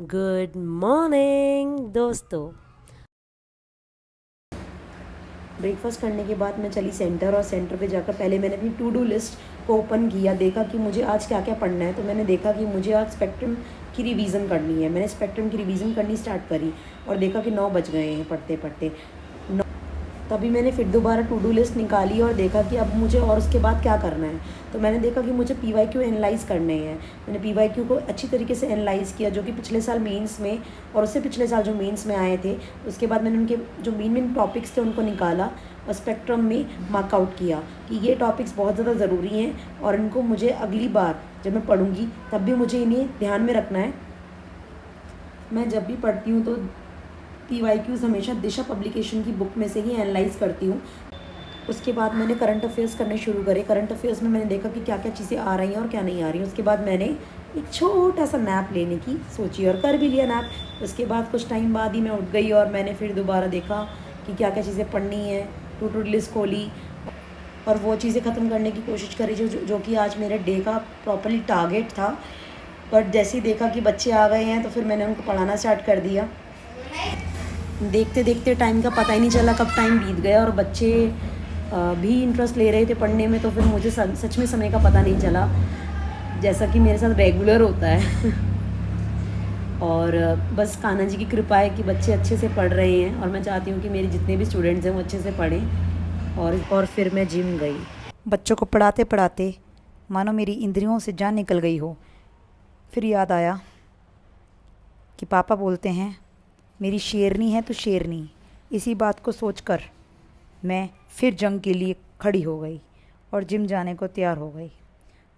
Good morning दोस्तों। Breakfast करने के बाद मैं चली सेंटर और सेंटर पे जाकर पहले मैंने अपनी टू डू लिस्ट को ओपन किया, देखा कि मुझे आज क्या क्या पढ़ना है। तो मैंने देखा कि मुझे आज स्पेक्ट्रम की रिवीजन करनी है। मैंने स्पेक्ट्रम की रिवीजन करनी स्टार्ट करी और देखा कि 9 बज गए हैं पढ़ते पढ़ते। तभी मैंने फिर दोबारा टू डू लिस्ट निकाली और देखा कि अब मुझे और उसके बाद क्या करना है। तो मैंने देखा कि मुझे पी वाई क्यू एनालाइज़ करने हैं। मैंने पी वाई क्यू को अच्छी तरीके से एनालाइज़ किया, जो कि पिछले साल मेंस में और उससे पिछले साल जो मेंस में आए थे। उसके बाद मैंने उनके जो मेन टॉपिक्स थे उनको निकाला और स्पेक्ट्रम में मार्कआउट किया कि ये टॉपिक्स बहुत ज़्यादा ज़रूरी हैं और इनको मुझे अगली बार जब मैं पढ़ूँगी तब भी मुझे इन्हें ध्यान में रखना है। मैं जब भी पढ़ती हूँ तो पी वाई क्यूज़ हमेशा दिशा पब्लिकेशन की बुक में से ही एनालाइज़ करती हूँ। उसके बाद मैंने करंट अफेयर्स करने शुरू करे। करंट अफेयर्स में मैंने देखा कि क्या क्या चीज़ें आ रही हैं और क्या नहीं आ रही हैं। उसके बाद मैंने एक छोटा सा नैप लेने की सोची और कर भी लिया नैप। उसके बाद कुछ टाइम बाद ही मैं उठ गई और मैंने फिर दोबारा देखा कि क्या क्या चीज़ें पढ़नी है। टू टू लिस्ट खोली और वो चीज़ें ख़त्म करने की कोशिश करी जो कि आज मेरे डे का प्रॉपरली टारगेट था। बट जैसे ही देखा कि बच्चे आ गए हैं तो फिर मैंने उनको पढ़ाना स्टार्ट कर दिया। देखते देखते टाइम का पता ही नहीं चला कब टाइम बीत गया और बच्चे भी इंटरेस्ट ले रहे थे पढ़ने में। तो फिर मुझे सच में समय का पता नहीं चला, जैसा कि मेरे साथ रेगुलर होता है। और बस कान्हा जी की कृपा है कि बच्चे अच्छे से पढ़ रहे हैं और मैं चाहती हूँ कि मेरे जितने भी स्टूडेंट्स हैं वो अच्छे से पढ़ें। और फिर मैं जिम गई। बच्चों को पढ़ाते पढ़ाते मानो मेरी इंद्रियों से जान निकल गई हो। फिर याद आया कि पापा बोलते हैं मेरी शेरनी है तो शेरनी। इसी बात को सोचकर मैं फिर जंग के लिए खड़ी हो गई और जिम जाने को तैयार हो गई।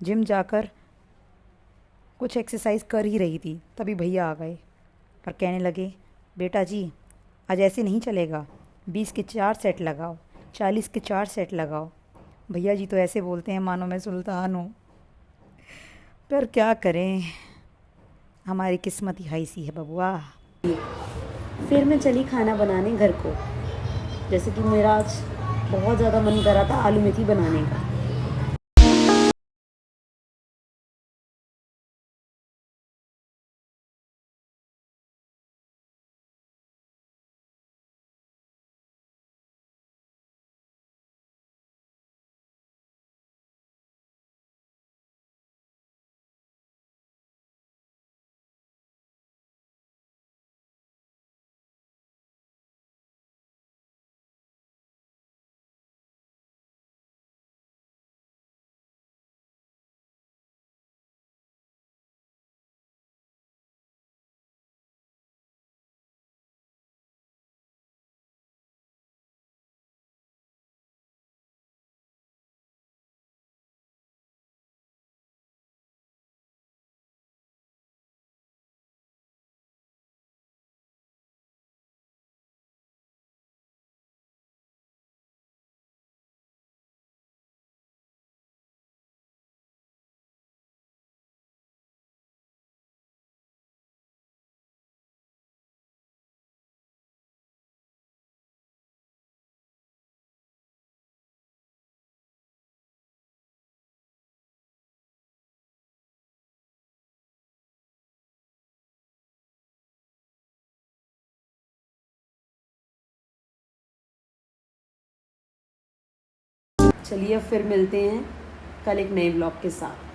जिम जाकर कुछ एक्सरसाइज कर ही रही थी, तभी भैया आ गए और कहने लगे, बेटा जी आज ऐसे नहीं चलेगा, 20 के 4 सेट लगाओ, 40 के 4 सेट लगाओ। भैया जी तो ऐसे बोलते हैं मानो मैं सुल्तान हूँ। पर क्या करें, हमारी किस्मत ही ऐसी है बबुआ। फिर मैं चली खाना बनाने घर को। जैसे कि मेरा आज बहुत ज़्यादा मन कर रहा था आलू मेथी बनाने का। चलिए अब फिर मिलते हैं कल एक नए ब्लॉग के साथ।